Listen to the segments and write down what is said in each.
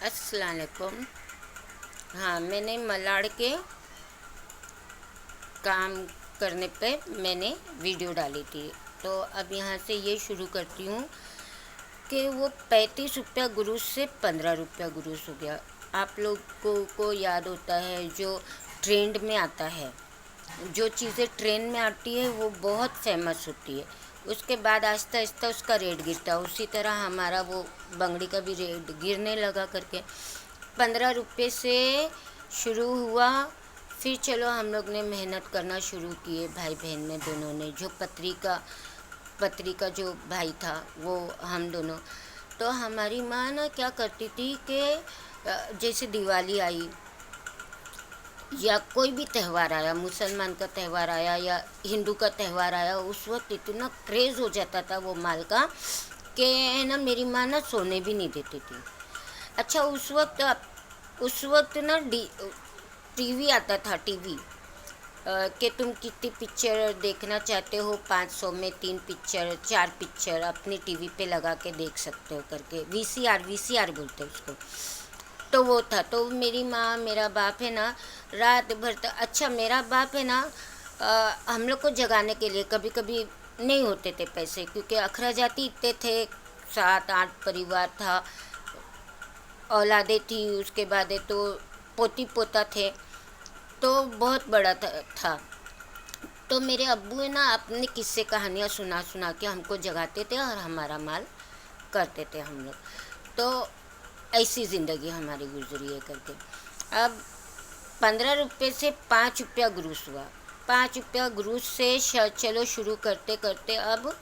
अस्सलाम वालेकुम। हाँ, मैंने मलाड़ के काम करने पे मैंने वीडियो डाली थी। तो अब यहाँ से ये शुरू करती हूँ कि वो 35 रुपया गुरूस से 15 रुपया गुरूस हो गया। आप लोगों को याद होता है जो ट्रेंड में आता है, जो चीज़ें ट्रेंड में आती है वो बहुत फेमस होती है, उसके बाद आहिस्ता आहिस्ता उसका रेट गिरता है। उसी तरह हमारा वो बंगड़ी का भी रेट गिरने लगा करके 15 रुपये से शुरू हुआ। फिर चलो हम लोग ने मेहनत करना शुरू किए, भाई बहन में दोनों ने। जो पत्री का जो भाई था वो हम दोनों। तो हमारी माँ ना क्या करती थी कि जैसे दिवाली आई या कोई भी त्यौहार आया, मुसलमान का त्यौहार आया या हिंदू का त्यौहार आया, उस वक्त इतना क्रेज़ हो जाता था वो माल का कि है ना, मेरी माँ ना सोने भी नहीं देती थी। अच्छा, उस वक्त ना टीवी आता था, टीवी कि तुम कितनी पिक्चर देखना चाहते हो, 500 में 3 पिक्चर 4 पिक्चर अपनी टीवी पे लगा के देख सकते हो करके। वीसीआर बोलते हैं उसको। तो वो था। तो मेरी माँ, मेरा बाप है ना, रात भर तक, अच्छा मेरा बाप है ना, हम लोग को जगाने के लिए कभी कभी नहीं होते थे पैसे, क्योंकि अखराजाती इतने थे, 7-8 परिवार था, औलादे थी, उसके बाद है तो पोती पोता थे, तो बहुत बड़ा था। तो मेरे अब्बू है ना अपने किस्से कहानियाँ सुना सुना के हमको जगाते थे और हमारा माल करते थे हम लोग। तो ऐसी ज़िंदगी हमारी गुजरी है करके। अब 15 रुपये से 5 रुपया गुरूस हुआ। 5 रुपया गुरूस से चलो शुरू करते करते अब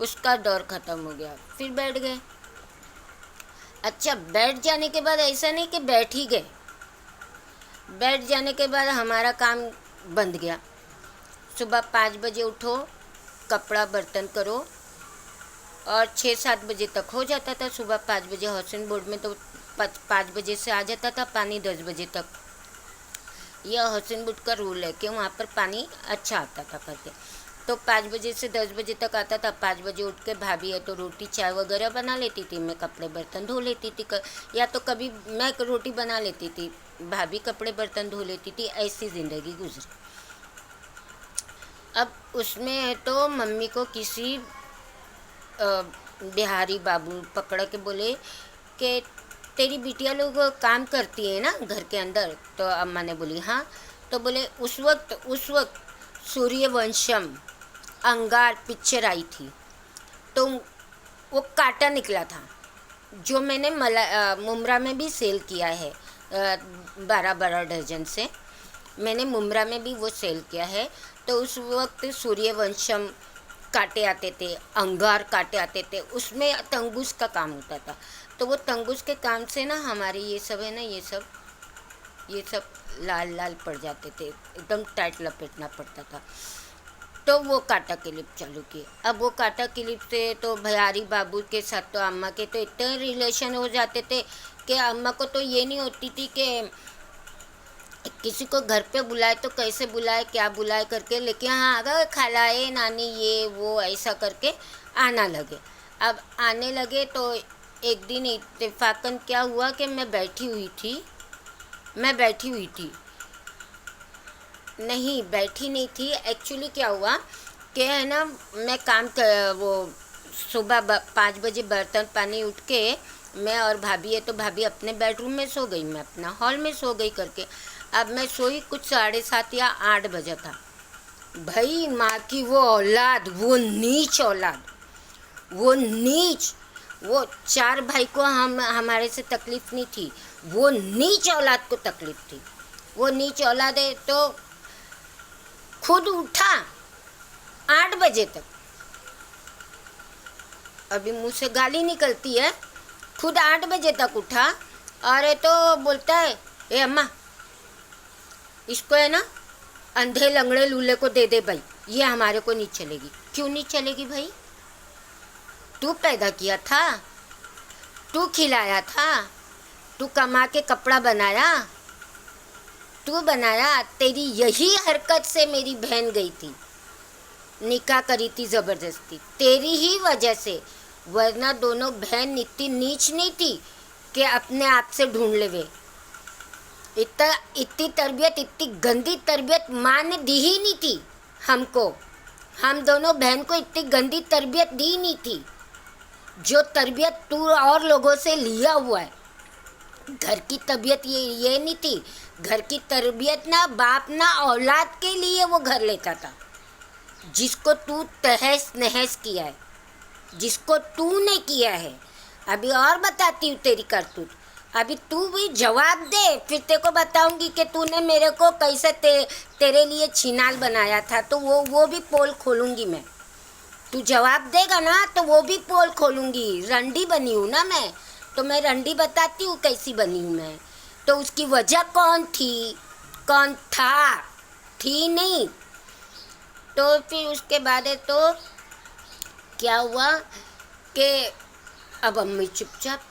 उसका दौर ख़त्म हो गया। फिर बैठ गए। अच्छा, बैठ जाने के बाद ऐसा नहीं कि बैठ ही गए, बैठ जाने के बाद हमारा काम बंद गया। सुबह 5 बजे उठो, कपड़ा बर्तन करो, और 6-7 बजे तक हो जाता था। सुबह 5 बजे हाउसिंग बोर्ड में तो 5 बजे से आ जाता था पानी 10 बजे तक। यह हाउसिंग बोर्ड का रूल है कि वहाँ पर पानी अच्छा आता था करके। तो 5 बजे से 10 बजे तक आता था। 5 बजे उठ के भाभी है तो रोटी चाय वगैरह बना लेती थी, मैं कपड़े बर्तन धो लेती थी, या तो कभी मैं रोटी बना लेती थी, भाभी कपड़े बर्तन धो लेती थी। ऐसी ज़िंदगी गुजरी। अब उसमें है तो मम्मी को किसी बिहारी बाबू पकड़ के बोले कि तेरी बिटिया लोग काम करती है ना घर के अंदर। तो अम्मा ने बोली हाँ। तो बोले उस वक्त सूर्यवंशम अंगार पिक्चर आई थी, तो वो कांटा निकला था, जो मैंने मुमरा में भी सेल किया है। 12-12 दर्जन से मैंने मुमरा में भी वो सेल किया है। तो उस वक्त सूर्यवंशम कांटे आते थे, अंगार कांटे आते थे, उसमें तंगुस का काम होता था। तो वो तंगुस के काम से ना हमारे ये सब है ना, ये सब लाल लाल पड़ जाते थे, एकदम टाइट लपेटना पड़ता था। तो वो कांटा क्लिप चालू किए। अब वो कांटा क्लिप से तो भैयारी बाबू के साथ तो अम्मा के तो इतने रिलेशन हो जाते थे कि अम्मा को तो ये नहीं होती थी कि किसी को घर पे बुलाए तो कैसे बुलाए, क्या बुलाए करके, लेकिन हाँ अगर खालाए नानी ये वो ऐसा करके आना लगे। अब आने लगे तो एक दिन इत्तेफाकन क्या हुआ कि मैं बैठी हुई थी, नहीं बैठी नहीं थी। एक्चुअली क्या हुआ कि है ना, मैं वो सुबह 5 बजे बर्तन पानी उठ के मैं और भाभी है तो भाभी अपने बेडरूम में सो गई, मैं अपना हॉल में सो गई करके। अब मैं सोई कुछ 7:30 या 8 बजे था। भाई माँ की वो औलाद, वो नीच औलाद, वो 4 भाई को हमारे से तकलीफ़ नहीं थी, वो नीच औलाद को तकलीफ़ थी। वो नीच औलाद है तो खुद उठा 8 बजे तक, अभी मुँह से गाली निकलती है, खुद 8 बजे तक उठा और ये तो बोलता है ए अम्मा इसको है ना अंधे लंगड़े लूले को दे दे भाई, ये हमारे को नहीं चलेगी। क्यों नहीं चलेगी भाई? तू पैदा किया था, तू खिलाया था, तू कमा के कपड़ा बनाया, तू बनाया। तेरी यही हरकत से मेरी बहन गई थी, निकाह करी थी ज़बरदस्ती, तेरी ही वजह से, वरना दोनों बहन इतनी नीच नहीं थी कि अपने आप से ढूंढ ले वे। इतनी तरबियत, इतनी गंदी तरबियत माँ ने दी ही नहीं थी हमको, हम दोनों बहन को इतनी गंदी तरबियत दी नहीं थी जो तरबियत तू और लोगों से लिया हुआ है। घर की तबीयत ये नहीं थी। घर की तरबियत ना बाप ना औलाद के लिए वो घर लेता था, जिसको तू तहस नहस किया है, जिसको तूने किया है। अभी और बताती हूँ तेरी करतूत, अभी तू भी जवाब दे, फिर तेरे को बताऊंगी कि तूने मेरे को कैसे तेरे लिए छिनाल बनाया था। तो वो भी पोल खोलूंगी मैं। तू जवाब देगा ना तो वो भी पोल खोलूंगी। रंडी बनी हूँ ना मैं, तो मैं रंडी बताती हूँ कैसी बनी हूँ मैं। तो उसकी वजह कौन थी, कौन था, थी नहीं। तो फिर उसके बाद है तो क्या हुआ कि अब अम्मी चुपचाप।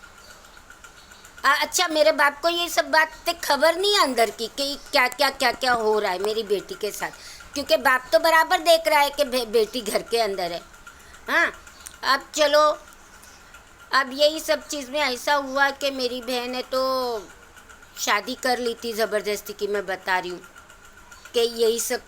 अच्छा, मेरे बाप को ये सब बातें खबर नहीं है अंदर की कि क्या हो रहा है मेरी बेटी के साथ, क्योंकि बाप तो बराबर देख रहा है कि बेटी घर के अंदर है। हाँ, अब चलो, अब यही सब चीज़ में ऐसा हुआ कि मेरी बहन ने तो शादी कर ली थी ज़बरदस्ती की। मैं बता रही हूँ कि यही सब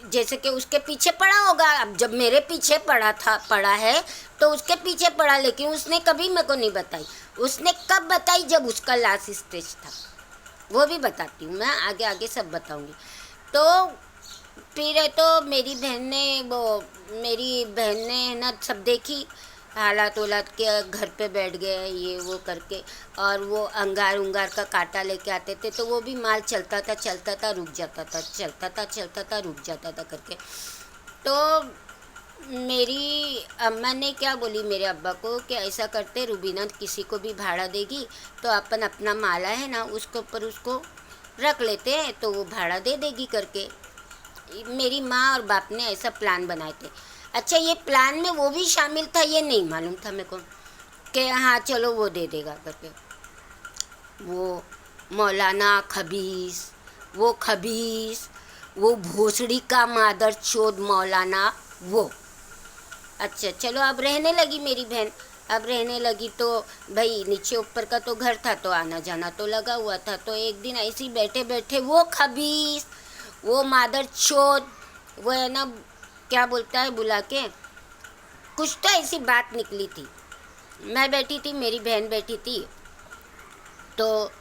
जैसे कि उसके पीछे पड़ा होगा। अब जब मेरे पीछे पड़ा है तो उसके पीछे पड़ा, लेकिन उसने कभी मेरे को नहीं बताई। उसने कब बताई, जब उसका लास्ट स्टेज था। वो भी बताती हूँ मैं, आगे आगे सब बताऊँगी। तो फिर है तो मेरी बहन ने ना सब देखी हालात वालात के, घर पे बैठ गए ये वो करके, और वो अंगार का कांटा लेके आते थे तो वो भी माल चलता था रुक जाता था, चलता था रुक जाता था करके। तो मेरी अम्मा ने क्या बोली मेरे अब्बा को कि ऐसा करते, रुबीना किसी को भी भाड़ा देगी तो अपन अपना माला है ना उसके ऊपर उसको रख लेते हैं तो वो भाड़ा दे देगी करके। मेरी माँ और बाप ने ऐसा प्लान बनाए थे। अच्छा, ये प्लान में वो भी शामिल था ये नहीं मालूम था मेरे को कि हाँ चलो वो दे देगा करके। वो मौलाना खबीस, वो भोसड़ी का मादर चोद मौलाना वो। अच्छा चलो, अब रहने लगी मेरी बहन। अब रहने लगी तो भाई नीचे ऊपर का तो घर था तो आना जाना तो लगा हुआ था। तो एक दिन ऐसे ही बैठे बैठे वो खबीस, वो मादर चोद, वो है ना क्या बोलता है बुला के, कुछ तो ऐसी बात निकली थी। मैं बैठी थी, मेरी बहन बैठी थी, तो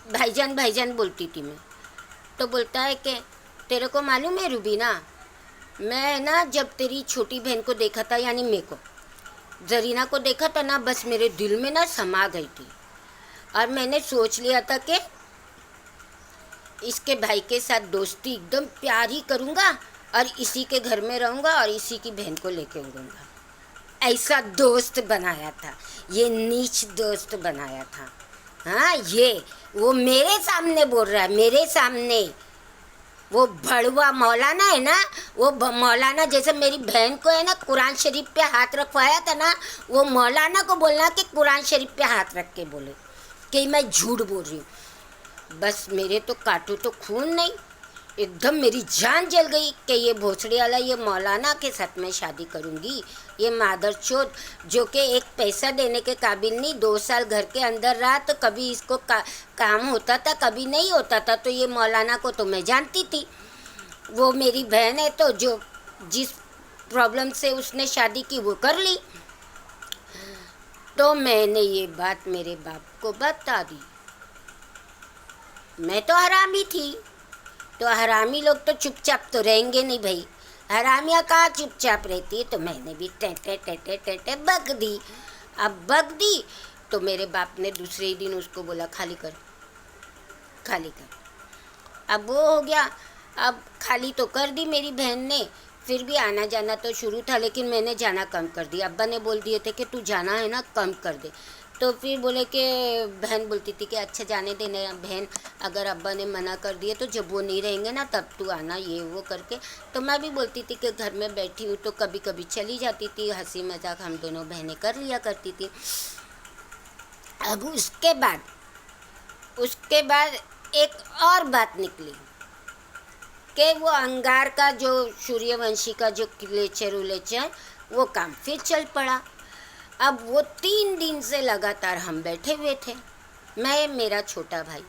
भाईजान बोलती थी मैं। तो बोलता है कि तेरे को मालूम है रुबीना, मैं ना जब तेरी छोटी बहन को देखा था, यानी मेरे को जरीना को देखा था ना, बस मेरे दिल में ना समा गई थी। और मैंने सोच लिया था कि इसके भाई के साथ दोस्ती एकदम प्यार ही करूँगा और इसी के घर में रहूँगा और इसी की बहन को लेके उड़ूँगा। ऐसा दोस्त बनाया था, ये नीच दोस्त बनाया था। हाँ, ये वो मेरे सामने बोल रहा है, मेरे सामने। वो भड़वा मौलाना है ना, वो मौलाना जैसे मेरी बहन को है ना कुरान शरीफ पे हाथ रखवाया था ना, वो मौलाना को बोलना कि कुरान शरीफ पे हाथ रख के बोले कि मैं झूठ बोल रही हूँ। बस मेरे तो काटू तो खून नहीं, एकदम मेरी जान जल गई कि ये भोसड़ी वाला ये मौलाना के साथ मैं शादी करूँगी। ये मादरचोद जो कि एक पैसा देने के काबिल नहीं, 2 साल घर के अंदर रहा तो कभी इसको काम होता था कभी नहीं होता था। तो ये मौलाना को तो मैं जानती थी, वो मेरी बहन है तो जो जिस प्रॉब्लम से उसने शादी की वो कर ली। तो मैंने ये बात मेरे बाप को बता दी। मैं तो हरामी थी, तो हरामी लोग तो चुपचाप तो रहेंगे नहीं भाई, हरामियाँ कहाँ चुपचाप रहती है। तो मैंने भी टे बक दी। अब बक दी तो मेरे बाप ने दूसरे ही दिन उसको बोला खाली कर। अब वो हो गया, अब खाली तो कर दी मेरी बहन ने। फिर भी आना जाना तो शुरू था, लेकिन मैंने जाना कम कर दिया। अब्बा ने बोल दिए थे कि तू जाना है ना कम कर दे। तो फिर बोले कि बहन बोलती थी कि अच्छा जाने देने बहन, अगर अब्बा ने मना कर दिए तो जब वो नहीं रहेंगे ना तब तू आना, ये वो करके। तो मैं भी बोलती थी कि घर में बैठी हूँ तो कभी कभी चली जाती थी, हंसी मजाक हम दोनों बहनें कर लिया करती थी। अब उसके बाद एक और बात निकली कि वो अंगार का जो सूर्यवंशी का जो लेचर वो काम फिर चल पड़ा। اب وہ 3 دن سے لگاتار ہم بیٹھے ہوئے تھے، میں میرا چھوٹا بھائی.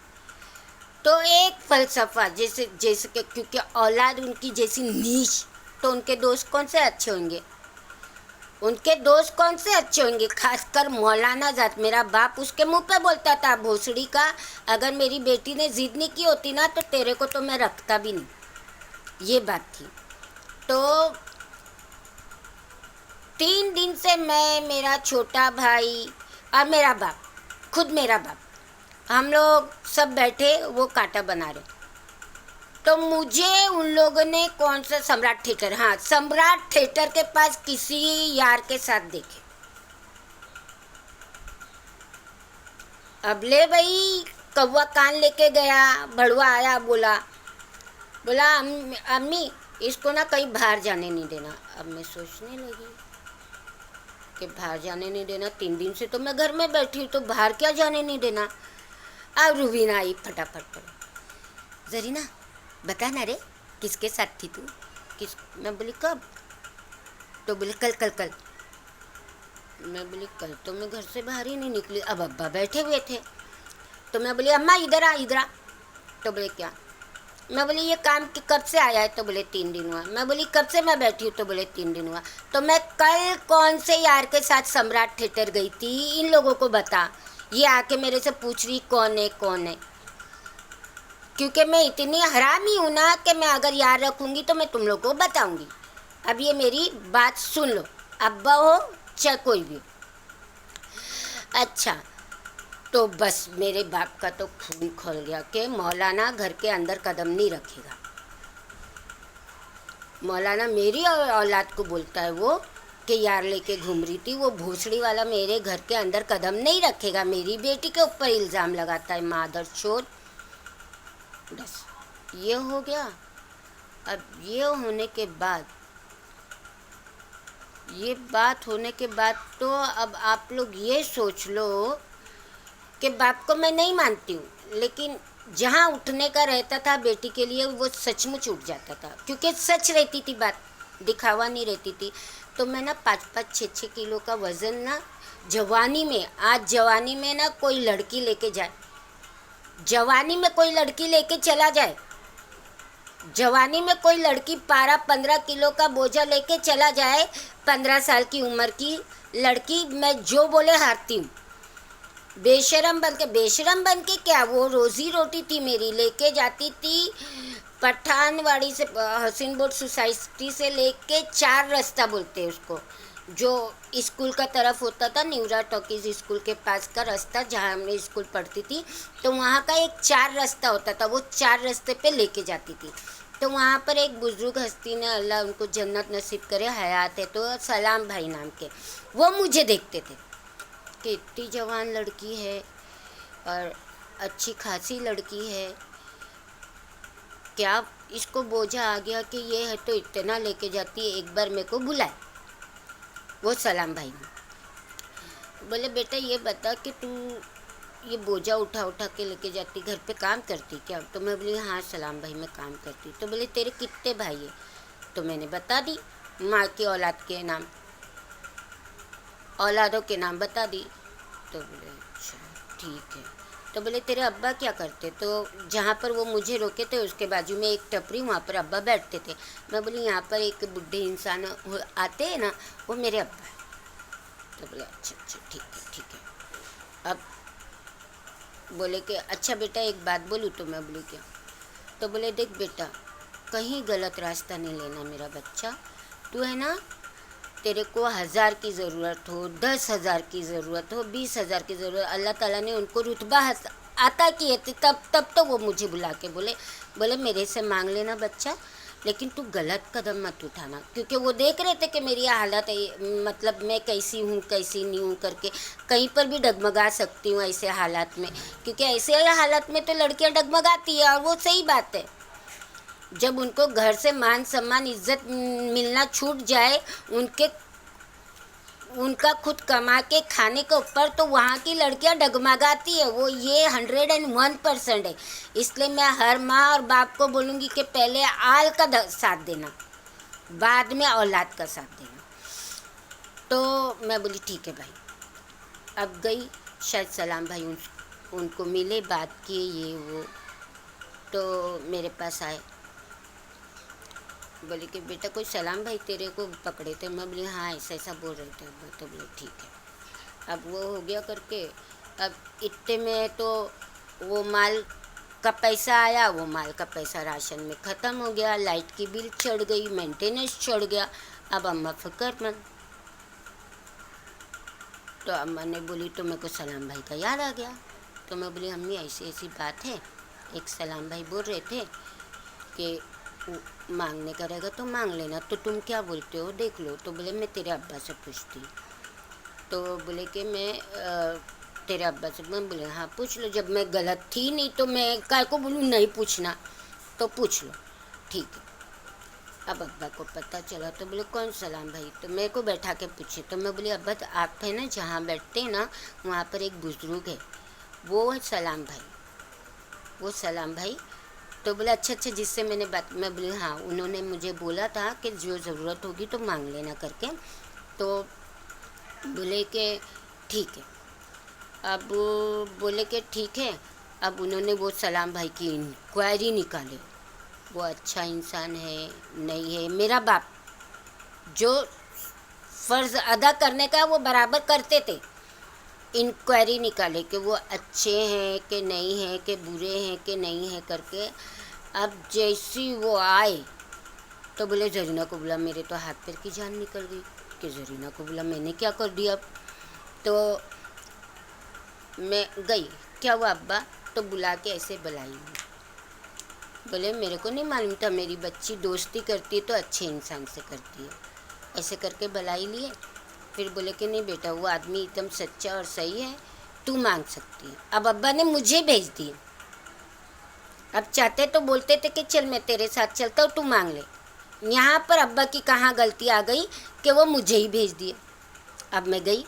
تو ایک فلسفہ جیسے کہ کیونکہ اولاد ان کی جیسی نیچ، تو ان کے دوست کون سے اچھے ہوں گے، ان کے دوست کون سے اچھے ہوں گے، خاص کر مولانا ذات. میرا باپ اس کے منہ پہ بولتا تھا بھوسڑی کا، اگر میری بیٹی نے ضد نہیں کی ہوتی نا تو تیرے کو تو میں رکھتا بھی نہیں. یہ بات تھی. تو 3 دن سے میں، میرا چھوٹا بھائی اور میرا باپ، خود میرا باپ، ہم لوگ سب بیٹھے وہ کاٹا بنا رہے. تو مجھے ان لوگوں نے کون سا سمراٹ تھیٹر، ہاں سمراٹ تھیٹر کے پاس کسی یار کے ساتھ دیکھے. اب لے بھائی کوا کان لے کے گیا، بڑوا آیا، بولا امی اس کو نا کہیں باہر جانے نہیں دینا. اب میں سوچنے لگی کہ باہر جانے نہیں دینا، 3 دن سے تو میں گھر میں بیٹھی ہوں، تو باہر کیا جانے نہیں دینا. اب روبینہ آئی پھٹافٹ پر، زرینہ بتا نا رے کس کے ساتھ تھی تو، میں بولی کب، تو بولے کل. میں بولی کل تو میں گھر سے باہر ہی نہیں نکلی. اب ابا بیٹھے ہوئے تھے تو میں بولی اماں ادھر آ. تو بولے کیا، میں بولی یہ کام کب سے آیا ہے، تو بولے 3 دن ہوا. میں بولی کب سے میں بیٹھی ہوں، تو بولے 3 دن ہوا. تو میں کل کون سے یار کے ساتھ سمراٹ تھیٹر گئی تھی، ان لوگوں کو بتا. یہ آ کے میرے سے پوچھ رہی کون ہے، کیونکہ میں اتنی حرامی ہوں نا کہ میں اگر یار رکھوں گی تو میں تم لوگوں کو بتاؤں گی. اب یہ میری بات سن لو، ابا ہو چاہے کوئی بھی. اچھا تو بس میرے باپ کا تو خون کھول گیا کہ مولانا گھر کے اندر قدم نہیں رکھے گا. مولانا میری اولاد کو بولتا ہے وہ کہ یار لے کے گھوم رہی تھی، وہ بھوسڑی والا میرے گھر کے اندر قدم نہیں رکھے گا. میری بیٹی کے اوپر الزام لگاتا ہے، مادر چوت. بس یہ ہو گیا. اب یہ بات ہونے کے بعد تو اب آپ لوگ یہ سوچ لو کہ باپ کو میں نہیں مانتی ہوں، لیکن جہاں اٹھنے کا رہتا تھا بیٹی کے لیے وہ سچ مچ اٹھ جاتا تھا، کیونکہ سچ رہتی تھی بات، دکھاوا نہیں رہتی تھی. تو میں نا 5-6 کلو کا وزن نا جوانی میں نا کوئی لڑکی لے کے جائے، جوانی میں کوئی لڑکی لے کے چلا جائے، جوانی میں کوئی لڑکی 12-15 کلو کا بوجھا لے کے چلا جائے، 15 سال کی عمر کی لڑکی، میں جو بولے ہارتی ہوں. بے شرم بن کے کیا، وہ روزی روٹی تھی میری. لے کے جاتی تھی پٹھان واڑی سے، حسین بورڈ سوسائٹی سے لے کے 4 رستہ بولتے اس کو، جو اسکول کا طرف ہوتا تھا، نیورا ٹاکیز اسکول کے پاس کا رستہ جہاں ہم نے اسکول پڑھتی تھی، تو وہاں کا ایک 4 رستہ ہوتا تھا، وہ 4 رستے پہ لے کے جاتی تھی. تو وہاں پر ایک بزرگ ہستی نے، اللہ ان کو جنت نصیب کرے، حیات ہے تو، سلام بھائی نام کے، وہ مجھے دیکھتے تھے کہ اتنی جوان لڑکی ہے اور اچھی خاصی لڑکی ہے، کیا اس کو بوجھا آ گیا کہ یہ ہے تو اتنا لے کے جاتی ہے. ایک بار میرے کو بلائے وہ سلام بھائی نے، بولے بیٹا یہ بتا کہ تو یہ بوجھا اٹھا کے لے کے جاتی، گھر پہ کام کرتی کیا؟ تو میں بولی ہاں سلام بھائی میں کام کرتی. تو بولے تیرے کتنے بھائی ہیں؟ تو میں نے بتا دی ماں کی اولاد کے نام، اولادوں کے نام بتا دی. تو بولے اچھا ٹھیک ہے. تو بولے تیرے ابا کیا کرتے؟ تو جہاں پر وہ مجھے روکے تھے اس کے بازو میں ایک ٹپری، وہاں پر ابا بیٹھتے تھے. میں بولی یہاں پر ایک بڈھے انسان آتے ہیں نا، وہ میرے ابا ہیں. تو بولے اچھا ٹھیک ہے. اب بولے کہ اچھا بیٹا ایک بات بولوں؟ تو میں بولی کیا؟ تو بولے دیکھ بیٹا کہیں غلط راستہ نہیں لینا میرا بچہ، تو ہے نا، تیرے کو 1000 کی ضرورت ہو، 10,000 کی ضرورت ہو، 20,000 کی ضرورت، اللہ تعالیٰ نے ان کو رتبہ عطا کیے تھے، تب تو وہ مجھے بلا کے بولے میرے سے مانگ لینا بچہ، لیکن تو غلط قدم مت اٹھانا. کیونکہ وہ دیکھ رہے تھے کہ میری حالت مطلب میں کیسی ہوں کیسی نہیں ہوں کر کے، کہیں پر بھی ڈگمگا سکتی ہوں ایسے حالات میں، کیونکہ ایسے حالات میں تو لڑکیاں ڈگمگاتی ہیں، اور وہ صحیح بات ہے. جب ان کو گھر سے مان سمان عزت ملنا چھوٹ جائے، ان کا خود کما کے کھانے کے اوپر، تو وہاں کی لڑکیاں ڈگمگاتی ہے. وہ یہ 101% ہے. اس لیے میں ہر ماں اور باپ کو بولوں گی کہ پہلے آل کا ساتھ دینا، بعد میں اولاد کا ساتھ دینا. تو میں بولی ٹھیک ہے بھائی. अब गई, शायद सलाम भाई उनको मिले, बात किए ये वो, तो मेरे पास आए, बोले कि बेटा कोई सलाम भाई तेरे को पकड़े थे। मैं बोली हाँ ऐसा ऐसा बोल रहे थे। तो बोले ठीक है। अब वो हो गया करके, अब इतने में तो वो माल का पैसा आया, वो माल का पैसा राशन में ख़त्म हो गया, लाइट की बिल चढ़ गई, मेंटेनेंस चढ़ गया। अब अम्मा फिक्रमंद, तो अम्मा ने बोली तो मेरे को सलाम भाई का याद आ गया। तो मैं बोली अम्मी ऐसी ऐसी बात है, एक सलाम भाई बोल रहे थे कि मांगने का रहेगा तो मांग लेना, तो तुम क्या बोलते हो देख लो। तो बोले मैं तेरे अब्बा से पूछती। तो बोले कि मैं तेरे अब्बा से, मैं बोले हाँ पूछ लो, जब मैं गलत थी नहीं तो मैं काय को बोलूँ नहीं पूछना, तो पूछ लो ठीक है। अब अब्बा को पता चला तो बोले कौन सलाम भाई, तो मेरे को बैठा के पूछे। तो मैं बोली अब्बा तो आप है ना जहाँ बैठते हैं ना वहाँ पर एक बुजुर्ग है, वो है सलाम भाई, वो सलाम भाई। तो बोला अच्छा अच्छा जिससे मैंने बात, मैं बोली हाँ उन्होंने मुझे बोला था कि जो ज़रूरत होगी तो मांग लेना करके। तो बोले कि ठीक है। अब बोले कि ठीक है। अब उन्होंने वो सलाम भाई की इंक्वायरी निकाले, वो अच्छा इंसान है नहीं है, मेरा बाप जो फ़र्ज़ अदा करने का वो बराबर करते थे, इंक्वायरी निकाले कि वो अच्छे हैं कि नहीं हैं, कि बुरे हैं कि नहीं हैं करके। अब जैसी वो आए तो बोले जरीना को बोला, मेरे तो हाथ पैर की जान निकल गई कि जरीना को बोला मैंने क्या कर दिया। तो मैं गई, क्या हुआ अब्बा, तो बुला के ऐसे बुलाई। बोले मेरे को नहीं मालूम था, मेरी बच्ची दोस्ती करती है तो अच्छे इंसान से करती है, ऐसे करके बुलाई लिए। फिर बोले कि नहीं बेटा वो आदमी एकदम सच्चा और सही है, तू मांग सकती है। अब अब्बा ने मुझे भेज दिए, अब चाहते तो बोलते थे कि चल मैं तेरे साथ चलता हूँ तू मांग ले। यहाँ पर अब्बा की कहाँ गलती आ गई कि वो मुझे ही भेज दिए। अब मैं गई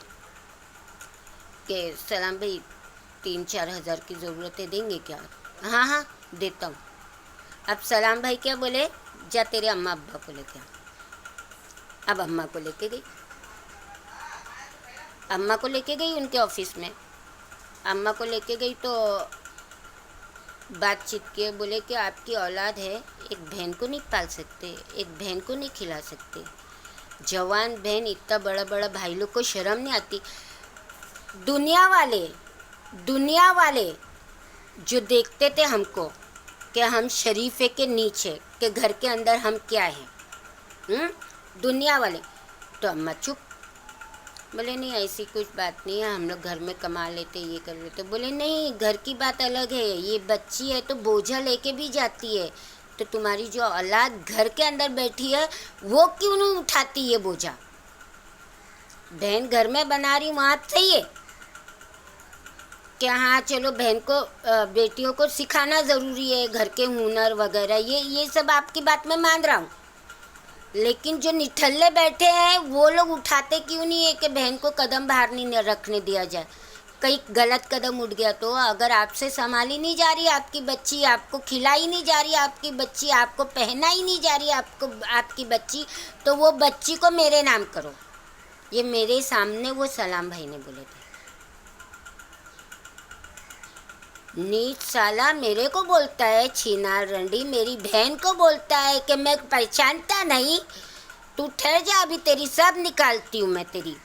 कि सलाम भाई 3-4 हज़ार की ज़रूरत है, देंगे क्या? हाँ हाँ देता हूँ। अब सलाम भाई क्या बोले, जा तेरे अम्मा अब्बा को लेके आ। अब अम्मा को लेके गई, अम्मा को लेके गई उनके ऑफिस में। अम्मा को लेके गई तो बातचीत किए, बोले कि आपकी औलाद है, एक बहन को नहीं पाल सकते, एक बहन को नहीं खिला सकते, जवान बहन, इतना बड़ा बड़ा भाई लोग को शर्म नहीं आती। दुनिया वाले जो देखते थे हमको कि हम शरीफे के नीचे के घर के अंदर हम क्या हैं, दुनिया वाले। तो अम्मा चुप, बोले नहीं ऐसी कुछ बात नहीं है, हम लोग घर में कमा लेते ये कर लेते। बोले नहीं घर की बात अलग है, ये बच्ची है तो बोझा लेके भी जाती है, तो तुम्हारी जो औलाद घर के अंदर बैठी है वो क्यों नहीं उठाती ये बोझा? बहन घर में बना रही वहाँ सही है कि हाँ चलो बहन को बेटियों को सिखाना ज़रूरी है, घर के हुनर वगैरह, ये सब आपकी बात में मान रहा हूँ। लेकिन जो निठल्ले बैठे हैं वो लोग उठाते क्यों नहीं है कि बहन को कदम बाहर नहीं रखने दिया जाए? कहीं गलत कदम उठ गया तो, अगर आपसे संभाली नहीं जा रही आपकी बच्ची, आपको खिलाई नहीं जा रही आपकी बच्ची, आपको पहना ही नहीं जा रही आपकी बच्ची, तो वो बच्ची को मेरे नाम करो। ये मेरे सामने वो सलाम भाई ने बोले थे। नीच साला मेरे को बोलता है छीनार रंडी, मेरी बहन को बोलता है कि मैं पहचानता नहीं, तू ठहर जा अभी तेरी सब निकालती हूँ मैं तेरी।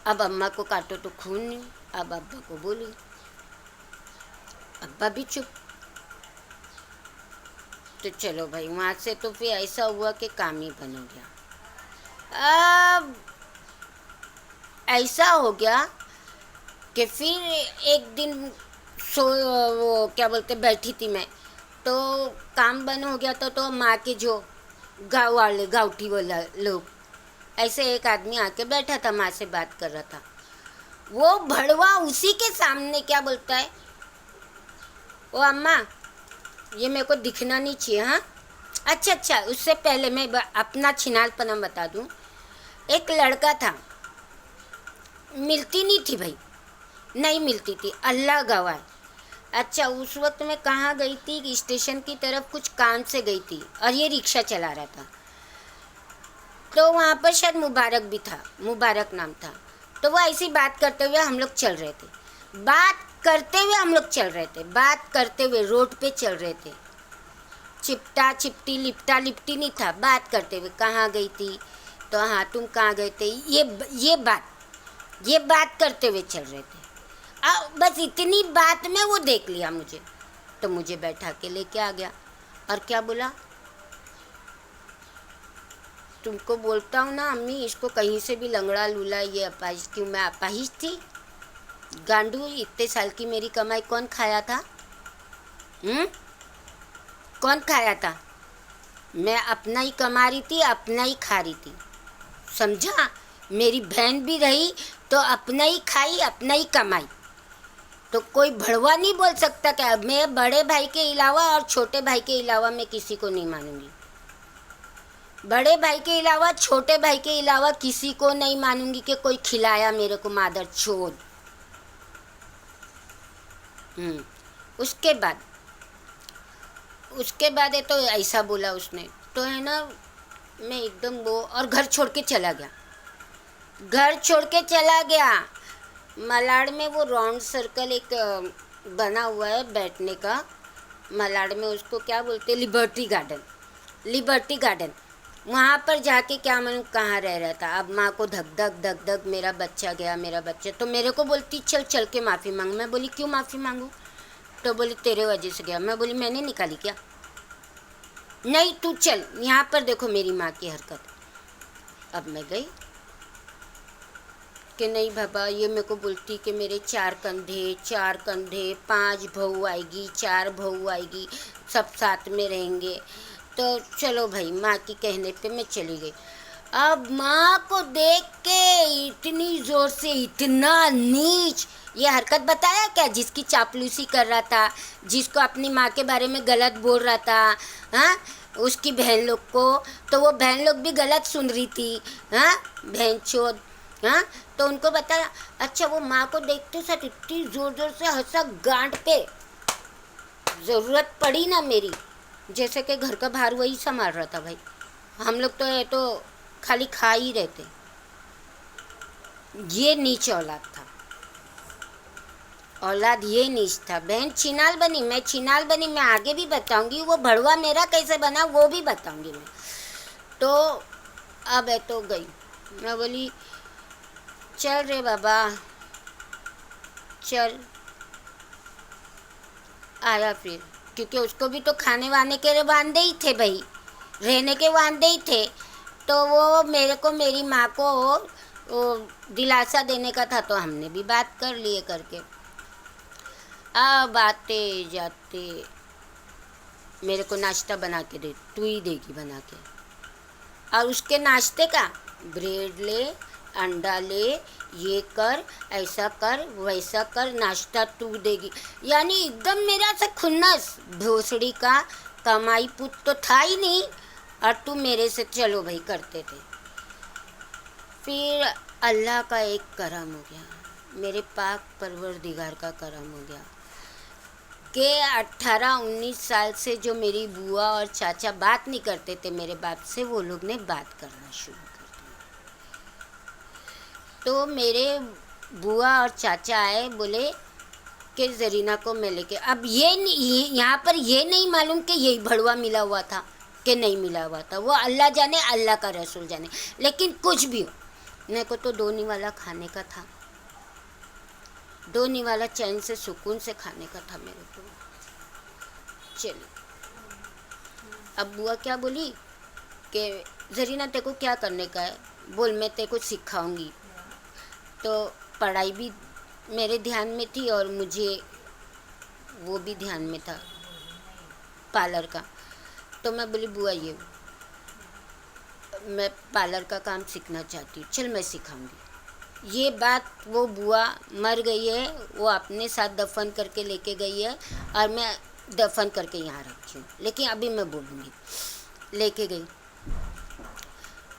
अब अम्मा को काटो तो खून नहीं। अब अब्बा को बोली, अब्बा भी चुप। तो चलो भाई वहाँ से तो फिर ऐसा हुआ कि काम ही बन हो गया। अब ऐसा हो गया कि फिर एक दिन वो क्या बोलते बैठी थी मैं, तो काम बंद हो गया था। तो माँ के जो गाँव वाले गाँवटी वाला लोग, ऐसे एक आदमी आके बैठा था, माँ से बात कर रहा था। वो भड़वा उसी के सामने क्या बोलता है, ओ अम्मा ये मेरे को दिखना नहीं चाहिए। हाँ अच्छा, उससे पहले मैं अपना छिनालपना बता दूँ। एक लड़का था, मिलती नहीं थी भाई, नहीं मिलती थी, अल्लाह गवाह। अच्छा उस वक्त मैं कहाँ गई थी, स्टेशन की तरफ कुछ काम से गई थी, और ये रिक्शा चला रहा था। तो वहाँ पर शायद मुबारक भी था, मुबारक नाम था। तो वो ऐसी बात करते हुए हम लोग चल रहे थे, बात करते हुए हम लोग चल रहे थे, बात करते हुए रोड पे चल रहे थे, चिपटा चिपटी लिपटा लिपटी नहीं था, बात करते हुए कहाँ गई थी, तो हाँ तुम कहाँ गए थे, ये बात करते हुए चल रहे थे। बस इतनी बात में वो देख लिया मुझे, तो मुझे बैठा के लेके आ गया और क्या बोला, तुमको बोलता हूँ ना अम्मी, इसको कहीं से भी लंगड़ा लूला ये अपाहिज, क्यों मैं अपाहिज थी? गांडू, इतने साल की मेरी कमाई कौन खाया था? कौन खाया था? मैं अपना ही कमा रही थी, अपना ही खा रही थी, समझा? मेरी बहन भी रही तो अपना ही खाई, अपना ही कमाई। तो कोई भड़वा नहीं बोल सकता क्या? मैं बड़े भाई के अलावा और छोटे भाई के अलावा मैं किसी को नहीं मानूंगी, बड़े भाई के अलावा छोटे भाई के अलावा किसी को नहीं मानूंगी कि कोई खिलाया मेरे को मादर चोद। उसके बाद है तो ऐसा बोला उसने, तो है ना, मैं एकदम वो, और घर छोड़ के चला गया। मलाड में वो राउंड सर्कल एक बना हुआ है बैठने का, मलाड में उसको क्या बोलते हैं, लिबर्टी गार्डन। वहाँ पर जाके क्या मालूम कहाँ रह रहा था। अब माँ को धक धक मेरा बच्चा गया, तो मेरे को बोलती चल के माफ़ी मांग। मैं बोली क्यों माफ़ी मांगूँ? तो बोली तेरे वजह से गया। मैं बोली मैंने निकाली क्या? नहीं तू चल, यहाँ पर देखो मेरी माँ की हरकत। अब मैं गई कि नहीं बाबा, ये मेरे को बोलती कि मेरे 4 कंधे 5 बहू आएगी, 4 बहू आएगी, सब साथ में रहेंगे। तो चलो भाई, माँ की कहने पे मैं चली गई। अब माँ को देख के इतनी ज़ोर से, इतना नीच ये हरकत बताया क्या, जिसकी चापलूसी कर रहा था, जिसको अपनी माँ के बारे में गलत बोल रहा था, हाँ, उसकी बहन लोग को, तो वो बहन लोग भी गलत सुन रही थी, हाँ, बहन चोद, हाँ। तो उनको बताया। अच्छा, वो माँ को देखते साथ इतनी ज़ोर से हंसा गांठ पे, ज़रूरत पड़ी ना मेरी, जैसे कि घर का भार वही संभाल रहा था भाई। हम लोग तो है तो खाली खा ही रहते। ये नीच औलाद ये नीच था। बहन छिनाल बनी, मैं आगे भी बताऊंगी, वो भड़वा मेरा कैसे बना वो भी बताऊंगी मैं। तो अब है तो गई। मैं बोली चल रे बाबा चल। आया फिर, क्योंकि उसको भी तो खाने वाने के वांदे ही थे भाई, रहने के वांदे ही थे। तो वो मेरे को, मेरी माँ को वो दिलासा देने का था, तो हमने भी बात कर लिए करके। अब आते जाते मेरे को नाश्ता बना के दे, तू ही देगी बना के। और उसके नाश्ते का ब्रेड ले, अंडा ले, ये कर, ऐसा कर, वैसा कर, नाश्ता तू देगी। यानी एकदम मेरा से खुन्नस भोसड़ी का, कमाई पुत तो था ही नहीं, और तू मेरे से चलो भाई करते थे। फिर अल्लाह का एक करम हो गया, मेरे पाक परवरदिगार का करम हो गया कि 18-19 साल से जो मेरी बुआ और चाचा बात नहीं करते थे मेरे बाप से, वो लोग ने बात करना शुरू कर दिया। तो मेरे बुआ और चाचा आए, बोले कि जरीना को मैं लेके। अब यहाँ पर ये नहीं मालूम कि यही भड़वा मिला हुआ था कि नहीं मिला हुआ था, वो अल्लाह जाने, अल्लाह का रसूल जाने। लेकिन कुछ भी हो, मेरे को तो 2 निवाला खाने का था, 2 निवाला चैन से सुकून से खाने का था मेरे को। चलिए, अब बुआ क्या बोली कि जरीना तेरे को क्या करने का है, बोल मैं तेरे को सिखाऊंगी। तो पढ़ाई भी मेरे ध्यान में थी और मुझे वो भी ध्यान में था पार्लर का। तो मैं बोली बुआ ये मैं पार्लर का काम सीखना चाहती हूँ, चल मैं सिखाऊंगी। ये बात वो बुआ मर गई है, वो अपने साथ दफन करके लेके गई है, और मैं दफन करके यहाँ रखी हूँ, लेकिन अभी मैं बोलूँगी। लेके गई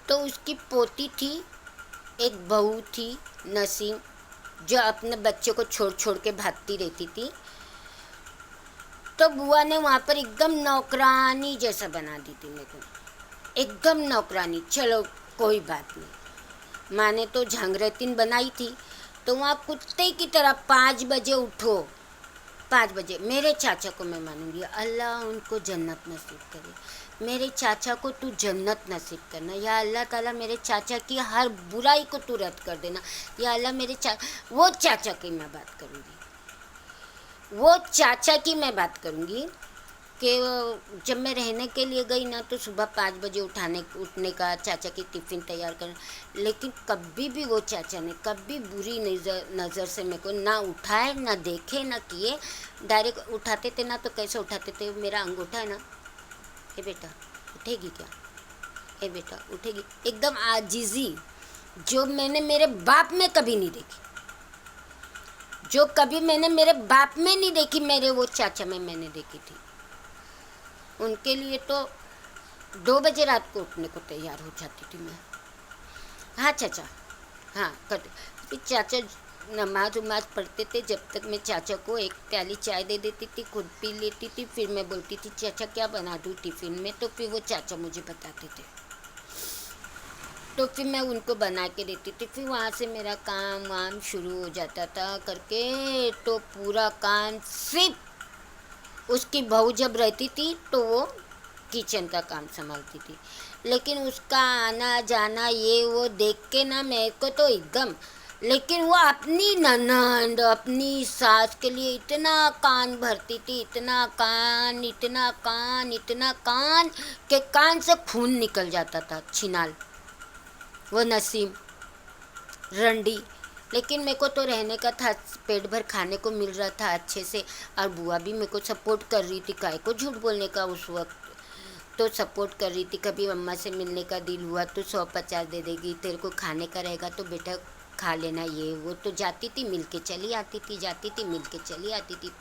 तो उसकी पोती थी, एक बहू थी नसीम, जो अपने बच्चे को छोड़ छोड़ के भागती रहती थी। तो बुआ ने वहाँ पर एकदम नौकरानी जैसा बना दी थी मेरे को, एकदम नौकरानी। चलो कोई बात नहीं, माँ ने तो झांगरतीन बनाई थी, तो वहाँ कुत्ते की तरह 5 बजे उठो, 5 बजे। मेरे चाचा को मैं मानूंगी, अल्लाह उनको जन्नत नसीब करे, मेरे चाचा को तू जन्नत नसीब करना या अल्लाह ताला, मेरे चाचा की हर बुराई को तू रद्द कर देना या अल्लाह। वो चाचा की मैं बात करूँगी, वो चाचा की मैं बात करूँगी कि जब मैं रहने के लिए गई ना, तो सुबह 5 बजे उठने का, चाचा की टिफ़िन तैयार करना, लेकिन कभी भी वो चाचा ने कभी बुरी नज़र से मेरे को ना उठाए, ना देखे, ना किए। डायरेक्ट उठाते थे ना, तो कैसे उठाते थे, मेरा अंगूठा है ना, ए बेटा उठेगी क्या, ए बेटा उठेगी, एकदम आजिज़ी जो मैंने मेरे बाप में कभी नहीं देखी, जो कभी मैंने मेरे बाप में नहीं देखी, मेरे वो चाचा में मैंने देखी थी। उनके लिए तो 2 बजे रात को उठने को तैयार हो जाती थी मैं। हाँ चाचा, हाँ करते। फिर चाचा नमाज उमाज पढ़ते थे, जब तक मैं चाचा को एक प्याली चाय दे देती थी, खुद पी लेती थी। फिर मैं बोलती थी चाचा क्या बना दूँ टिफ़िन में, तो फिर वो चाचा मुझे बताते थे, तो फिर मैं उनको बना के देती थी। फिर वहाँ से मेरा काम वाम शुरू हो जाता था करके। तो पूरा काम सिर्फ उसकी बहू जब रहती थी तो वो किचन का काम संभालती थी, लेकिन उसका आना जाना ये वो देख के ना मेरे को तो एकदम, लेकिन वो अपनी ननंद अपनी सास के लिए इतना कान भरती थी, इतना कान, इतना कान, इतना कान के कान से खून निकल जाता था, छिनाल वो नसीम रंडी। लेकिन मेरे को तो रहने का था, पेट भर खाने को मिल रहा था अच्छे से, और बुआ भी मेरे को सपोर्ट कर रही थी, काहे को झूठ बोलने का, उस वक्त तो सपोर्ट कर रही थी। कभी अम्मा से मिलने का दिल हुआ तो 150 दे देगी, तेरे को खाने का रहेगा तो बेटा खा लेना, ये वो। तो जाती थी मिल के चली आती थी, जाती थी मिल के चली आती थी।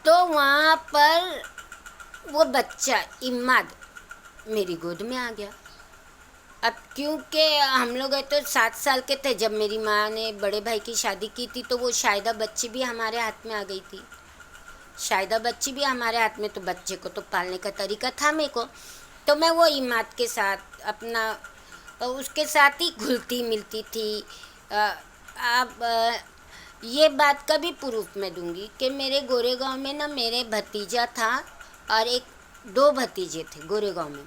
तो वहाँ पर वो बच्चा इमाद मेरी गोद में आ गया। अब क्योंकि हम लोग तो 7 साल के थे जब मेरी माँ ने बड़े भाई की शादी की थी, तो वो शायदा बच्ची भी हमारे हाथ में आ गई थी, शायदा बच्ची भी हमारे हाथ में। तो बच्चे को तो पालने का तरीका था मेरे को, तो मैं वो इमाद के साथ अपना उसके साथ ही घुलती मिलती थी। अब ये बात का भी प्रूफ मैं दूंगी कि मेरे गोरेगांव में ना मेरे भतीजा था और 2 भतीजे थे गोरेगांव में।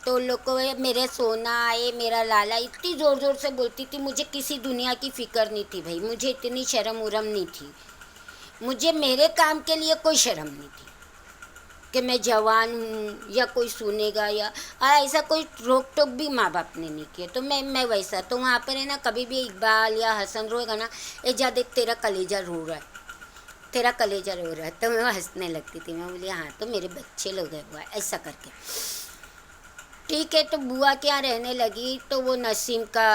तो लोग को मेरे सोना ये मेरा लाला इतनी ज़ोर ज़ोर से बोलती थी, मुझे किसी दुनिया की फ़िक्र नहीं थी भाई, मुझे इतनी शर्म उरम नहीं थी, मुझे मेरे काम के लिए कोई शर्म नहीं थी कि मैं जवान हूँ या कोई सुनेगा या ऐसा कोई रोक टोक भी माँ बाप ने नहीं किया। तो मैं वैसा, तो वहाँ पर है ना, कभी भी इकबाल या हसन रोएगा ना, ए जा देख तेरा कलेजा रो रहा है, तेरा कलेजा रो रहा है, तो मैं हंसने लगती थी। मैं बोली हाँ तो मेरे बच्चे लोग हैं बुआ, ऐसा करके ठीक है। तो बुआ के यहाँ रहने लगी तो वो नसीम का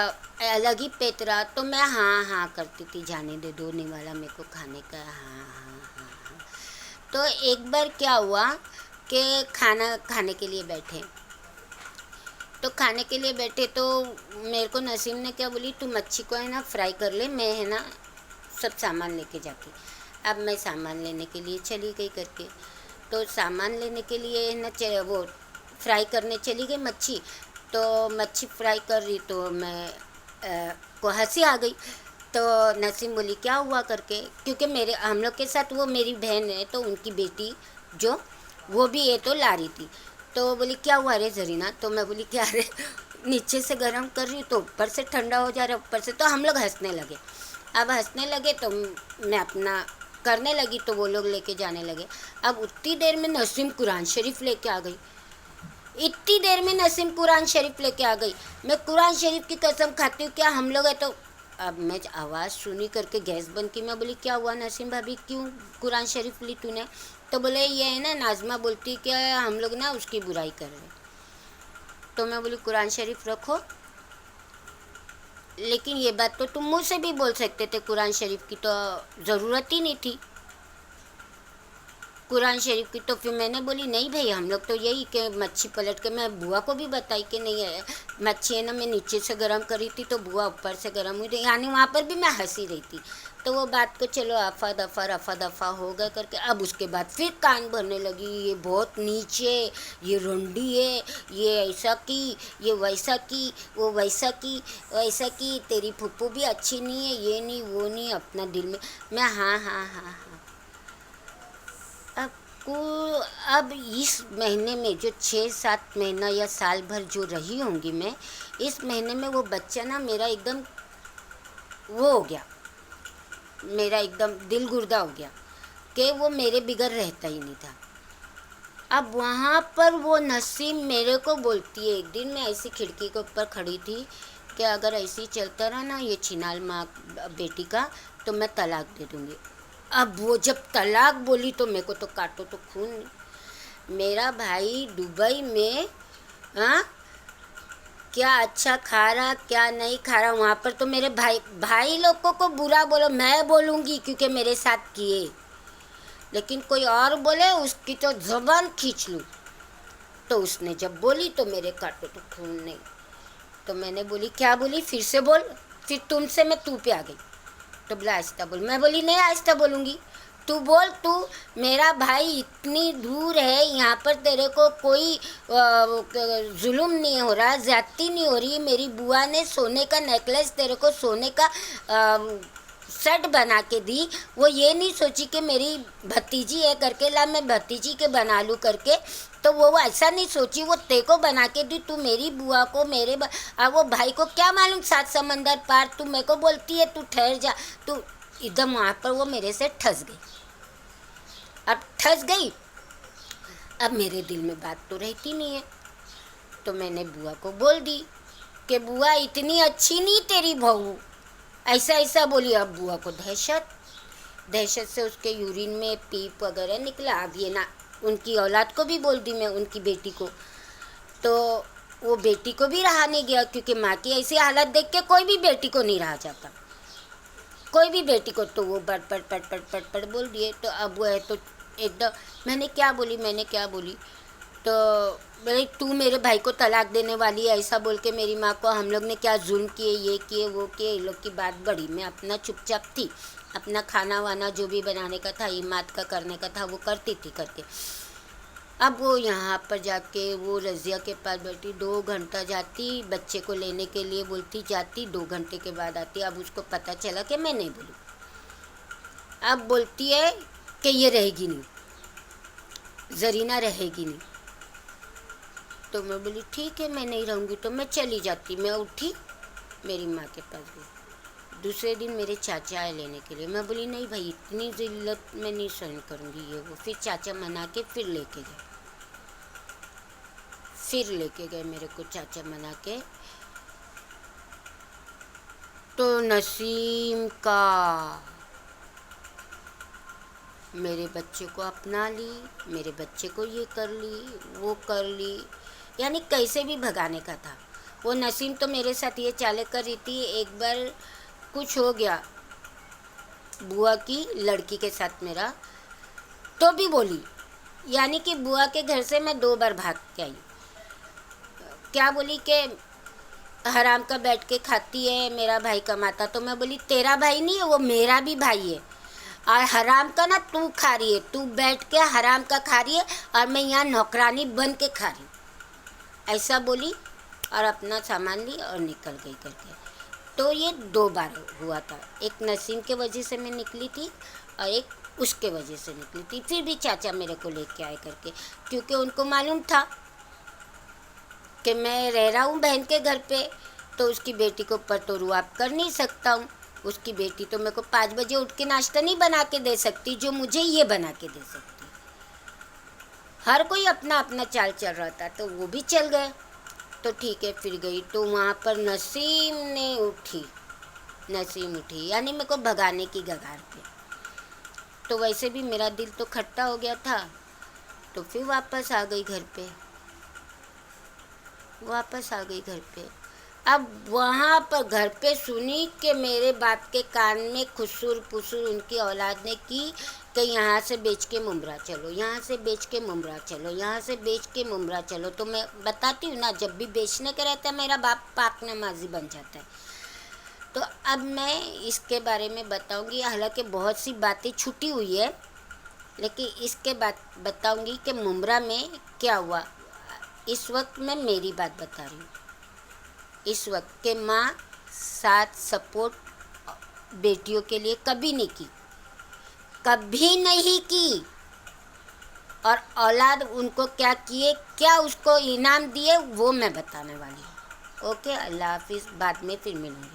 अलग ही पेतरा, तो मैं हाँ हाँ करती थी, जाने दे दोने वाला मेरे को खाने का, हाँ हाँ हाँ हाँ। तो एक बार क्या हुआ कि खाना खाने के लिए बैठे, तो खाने के लिए बैठे तो मेरे को नसीम ने क्या बोली, तू मच्छी को है ना फ्राई कर ले, मैं है ना सब सामान लेके जाती। अब मैं सामान लेने के लिए चली गई करके, तो सामान लेने के लिए है ना वो फ्राई करने चली गई मच्छी। तो मच्छी फ्राई कर रही तो मैं को हंसी आ गई। तो नसीम बोली क्या हुआ करके, क्योंकि मेरे हम लोग के साथ वो मेरी बहन है, तो उनकी बेटी जो वो भी ये तो ला रही थी। तो बोली क्या हुआ रे जरीना, तो मैं बोली क्या रे, नीचे से गर्म कर रही तो ऊपर से ठंडा हो जा रहा है ऊपर से। तो हम लोग हंसने लगे। अब हंसने लगे तो मैं अपना करने लगी, तो वो लोग लेके जाने लगे। अब उतनी देर में नसीम कुरान शरीफ लेके आ गई, इतनी देर में नसीम कुरान शरीफ लेके आ गई। मैं कुरान शरीफ की कसम खाती हूँ, क्या हम लोग है तो। अब मैं आवाज़ सुनी करके गैस बंद की। मैं बोली क्या हुआ नसीम भाभी, क्यों कुरान शरीफ ली तूने? तो बोले ये है ना नाज़मा बोलती कि हम लोग ना उसकी बुराई कर रहे। तो मैं बोली कुरान शरीफ रखो, लेकिन ये बात तो तुम मुँह से भी बोल सकते थे, कुरान शरीफ की तो ज़रूरत ही नहीं थी। कुरान शरीफ की। तो फिर मैंने बोली नहीं भाई, हम लोग तो यही कि मच्छी पलट के, मैं बुआ को भी बताई कि नहीं है मच्छी है ना, मैं नीचे से गर्म करी थी तो बुआ ऊपर से गर्म हुई थी, यानी वहाँ पर भी मैं हंसी रही थी। तो वो बात को चलो रफा दफा हो गया करके, अब उसके बाद फिर कान भरने लगी, ये बहुत नीचे, ये रंडी है, ये ऐसा की, ये वैसा की, वो वैसा की, वैसा की, तेरी फूफू भी अच्छी नहीं है, ये नहीं वो नहीं, अपना दिल में मैं हाँ हाँ हाँ हाँ। अब को अब इस महीने में जो 6-7 महीना या साल भर जो रही होंगी मैं, इस महीने में वो बच्चा ना मेरा एकदम वो हो गया, मेरा एकदम दिल गुर्दा हो गया कि वो मेरे बिगर रहता ही नहीं था। अब वहाँ पर वो नसीम मेरे को बोलती है, एक दिन मैं ऐसी खिड़की के ऊपर खड़ी थी कि अगर ऐसे ही चलता रहा ना ये छिनाल माँ बेटी का, तो मैं तलाक दे दूँगी। अब वो जब तलाक बोली तो मेरे को तो काटो तो खून। मेरा भाई दुबई में, हाँ, क्या अच्छा खा रहा क्या नहीं खा रहा, वहाँ पर तो मेरे भाई लोगों को बुरा बोलो, मैं बोलूँगी क्योंकि मेरे साथ किए, लेकिन कोई और बोले उसकी तो ज़बान खींच लूँ। तो उसने जब बोली तो मेरे काटो तो खून नहीं। तो मैंने बोली क्या बोली, फिर से बोल। फिर तुमसे मैं तू पे आ गई। तो बोला आहिस्ता बोल। मैं बोली नहीं आहिस्ता बोलूँगी, तू बोल। तू मेरा भाई इतनी दूर है, यहाँ पर तेरे को कोई जुल्म नहीं हो रहा, ज़्यादती नहीं हो रही। मेरी बुआ ने सोने का नेकलेस तेरे को सोने का सेट बना के दी, वो ये नहीं सोची कि मेरी भतीजी है करके ला मैं भतीजी के बना लूँ करके। तो वो ऐसा नहीं सोची, वो ते को बना के दी। तू मेरी बुआ को अब वो भाई को क्या मालूम 7 समंदर पार, तू मेरे को बोलती है तू ठहर जा। तू एकदम वहाँ पर वो मेरे से ठस गई। अब ठस गई, अब मेरे दिल में बात तो रहती नहीं है। तो मैंने बुआ को बोल दी कि बुआ इतनी अच्छी नहीं तेरी बहू, ऐसा ऐसा बोली। अब बुआ को दहशत से उसके यूरिन में पीप वगैरह निकला। अब ये ना उनकी औलाद को भी बोल दी मैं, उनकी बेटी को। तो वो बेटी को भी रहा नहीं गया, क्योंकि माँ की ऐसी हालत देख के कोई भी बेटी को नहीं रहा जाता, कोई भी बेटी को। तो वो पट पट पट पट पट पट बोल दिए। तो अब वो है तो एकदम मैंने क्या बोली, तो बोले तू मेरे भाई को तलाक देने वाली है, ऐसा बोल के मेरी माँ को हम लोग ने क्या जुल्म किए, ये किए वो किए। ये लोग की बात बड़ी, मैं अपना चुपचाप थी, अपना खाना वाना जो भी बनाने का था, इमाद का करने का था वो करती थी करके। अब वो यहाँ पर जाके वो रज़िया के पास बैठी, 2 घंटा जाती बच्चे को लेने के लिए, बोलती जाती 2 घंटे के बाद आती। अब उसको पता चला कि मैं नहीं बोलूँ। अब बोलती है कि ये रहेगी नहीं, ज़रीना रहेगी नहीं। तो मैं बोली ठीक है मैं नहीं रहूँगी, तो मैं चली जाती। मैं उठी, मेरी माँ के पास गई। दूसरे दिन मेरे चाचा आए लेने के लिए। मैं बोली नहीं भाई इतनी ज़िल्लत मैं नहीं सहन करूँगी ये वो। फिर चाचा मना के फिर लेके गए मेरे को चाचा मना के। तो नसीम का मेरे बच्चे को अपना ली, मेरे बच्चे को ये कर ली वो कर ली, यानी कैसे भी भगाने का था। वो नसीम तो मेरे साथ ये चाले कर रही थी। एक बार कुछ हो गया बुआ की लड़की के साथ मेरा, तो भी बोली, यानी कि बुआ के घर से मैं 2 बार भाग के आई। क्या बोली कि हराम का बैठ के खाती है, मेरा भाई कमाता। तो मैं बोली तेरा भाई नहीं है, वो मेरा भी भाई है, और हराम का ना तू खा रही है, तू बैठ के हराम का खा रही है और मैं यहाँ नौकरानी बन के खा रही हूँ, ऐसा बोली। और अपना सामान ली और निकल गई करके। तो ये 2 बार हुआ था। एक नसीम के वजह से मैं निकली थी और एक उसके वजह से निकली थी। फिर भी चाचा मेरे को लेके आए करके, क्योंकि उनको मालूम था कि मैं रह रहा हूँ बहन के घर पे, तो उसकी बेटी को ऊपर तो रुआब कर नहीं सकता हूँ। उसकी बेटी तो मेरे को 5 बजे उठ के नाश्ता नहीं बना के दे सकती जो मुझे ये बना के दे सकती। हर कोई अपना अपना चाल चल रहा था, तो वो भी चल गए। तो ठीक है फिर गई, तो वहाँ पर नसीम उठी, यानी मेरे को भगाने की कगार पे। तो वैसे भी मेरा दिल तो खट्टा हो गया था, तो फिर वापस आ गई घर पे। अब वहाँ पर घर पे सुनी कि मेरे बाप के कान में खुसुर पुसुर उनकी औलाद ने की کہ یہاں سے بیچ کے ممبرا چلو، یہاں سے بیچ کے ممبرا چلو، یہاں سے بیچ کے ممبرا چلو. تو میں بتاتی ہوں نا، جب بھی بیچنے کا رہتا ہے میرا باپ پاک نمازی بن جاتا ہے. تو اب میں اس کے بارے میں بتاؤں گی، حالانکہ بہت سی باتیں چھٹی ہوئی ہے، لیکن اس کے بعد بتاؤں گی کہ ممبرا میں کیا ہوا. اس وقت میں میری بات بتا رہی ہوں، اس وقت کہ ماں ساتھ سپورٹ بیٹیوں کے لیے کبھی نہیں کی، کبھی نہیں کی. اور اولاد ان کو کیا کیے، کیا اس کو انعام دیے، وہ میں بتانے والی ہوں. اوکے، اللہ حافظ، بعد میں پھر ملوں گی.